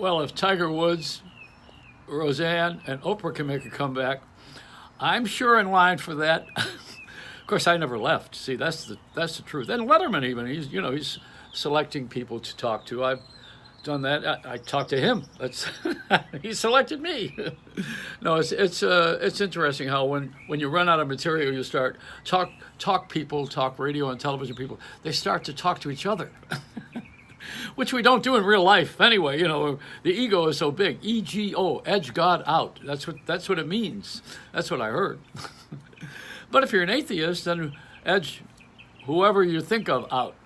Well, if Tiger Woods, Roseanne, and Oprah can make a comeback, I'm sure in line for that. Of course, I never left. See, that's the truth. And Letterman, even he's selecting people to talk to. I've done that. I talked to him. That's he selected me. No, it's interesting how when you run out of material, you start talk radio and television people. They start to talk to each other. Which we don't do in real life anyway. The ego is so big. EGO, edge God out. That's what it means. That's what I heard. But if you're an atheist, then edge whoever you think of out.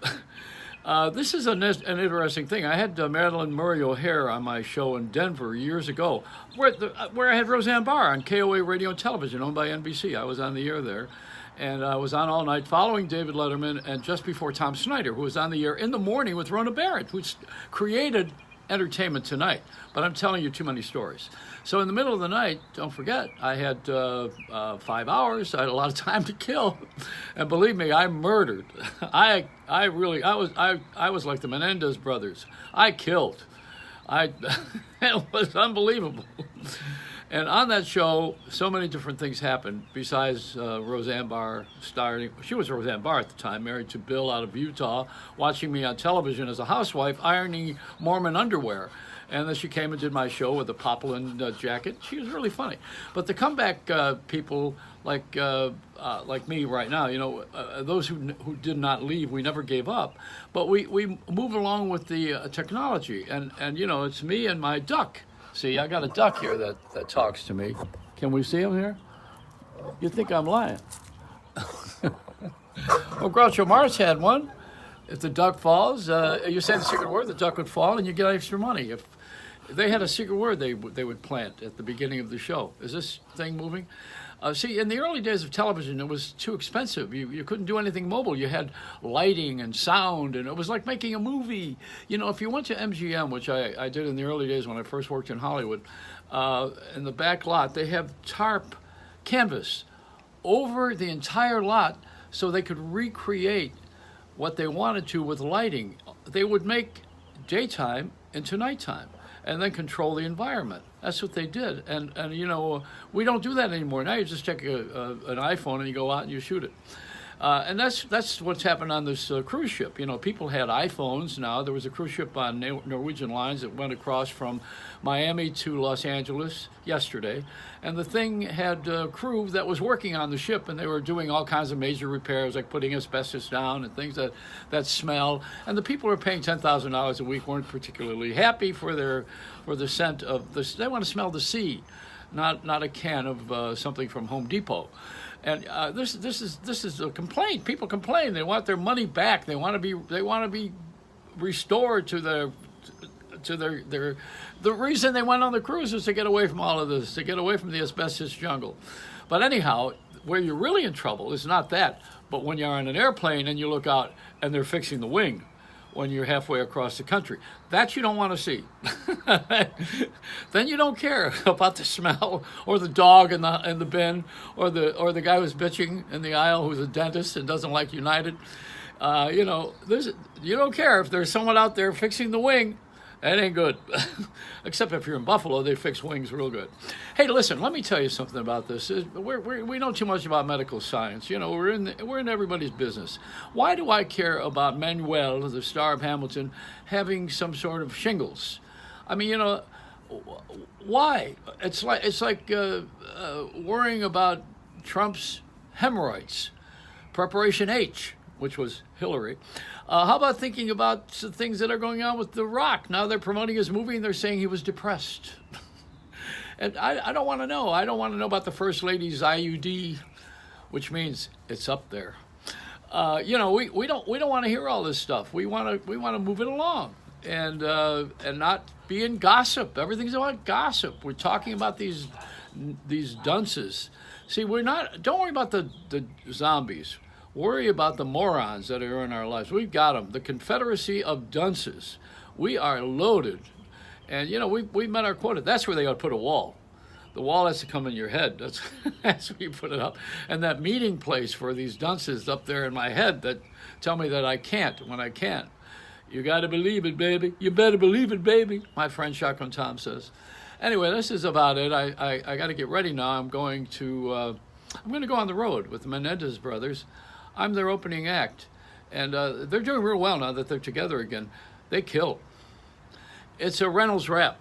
This is an interesting thing. I had Marilyn Murray O'Hare on my show in Denver years ago, where I had Roseanne Barr on KOA Radio and Television, owned by NBC. I was on the air there. And I was on all night following David Letterman and just before Tom Snyder, who was on the air in the morning with Rona Barrett, who created Entertainment Tonight. But I'm telling you too many stories. So in the middle of the night, don't forget, I had 5 hours. I had a lot of time to kill. And believe me, I murdered. I was like the Menendez brothers. I killed. It was unbelievable. And on that show, so many different things happened besides Roseanne Barr starting. She was Roseanne Barr at the time, married to Bill out of Utah, watching me on television as a housewife, ironing Mormon underwear. And then she came and did my show with a poplin jacket. She was really funny. But the comeback people like me right now, those who did not leave, we never gave up. But we move along with the technology. And it's me and my duck. See, I got a duck here that talks to me. Can we see him here? You think I'm lying. Well, Groucho Marx had one. If the duck falls, you say the secret word, the duck would fall, and you get extra money. If they had a secret word they would plant at the beginning of the show. Is this thing moving? See, in the early days of television, it was too expensive. You couldn't do anything mobile. You had lighting and sound, and it was like making a movie. If you went to MGM, which I did in the early days when I first worked in Hollywood, in the back lot, they have tarp canvas over the entire lot so they could recreate what they wanted to with lighting. They would make daytime into nighttime and then control the environment. That's what they did. And we don't do that anymore. Now you just take an iPhone and you go out and you shoot it. And that's what's happened on this cruise ship. People had iPhones now. There was a cruise ship on Norwegian Lines that went across from Miami to Los Angeles yesterday. And the thing had a crew that was working on the ship, and they were doing all kinds of major repairs, like putting asbestos down and things that smell. And the people who are paying $10,000 a week weren't particularly happy for the scent of this. They want to smell the sea, not a can of something from Home Depot. And this is a complaint. People complain. They want their money back. They want to be restored to their the reason they went on the cruise is to get away from all of this, to get away from the asbestos jungle. But anyhow, where you're really in trouble is not that, but when you're on an airplane and you look out and they're fixing the wing when you're halfway across the country. That you don't want to see. Then you don't care about the smell or the dog in the bin or the guy who's bitching in the aisle who's a dentist and doesn't like United. You don't care if there's someone out there fixing the wing. That ain't good. Except if you're in Buffalo, they fix wings real good. Hey, listen, let me tell you something about this. We know too much about medical science. We're in everybody's business. Why do I care about Manuel, the star of Hamilton, having some sort of shingles? I mean, why? It's like worrying about Trump's hemorrhoids. Preparation H, which was Hillary. How about thinking about the things that are going on with The Rock? Now they're promoting his movie and they're saying he was depressed. And I don't want to know. I don't want to know about the First Lady's IUD, which means it's up there. We don't want to hear all this stuff. We want to move it along and not be in gossip. Everything's about gossip. We're talking about these dunces. See, don't worry about the zombies. Worry about the morons that are in our lives. We've got them. The Confederacy of Dunces. We are loaded. And, we met our quota. That's where they ought to put a wall. The wall has to come in your head. That's where you put it up. And that meeting place for these dunces up there in my head that tell me that I can't when I can't. You got to believe it, baby. You better believe it, baby, my friend Shotgun Tom says. Anyway, this is about it. I got to get ready now. I'm going to go on the road with the Menendez brothers. I'm their opening act. And they're doing real well now that they're together again. They kill. It's a Reynolds rap.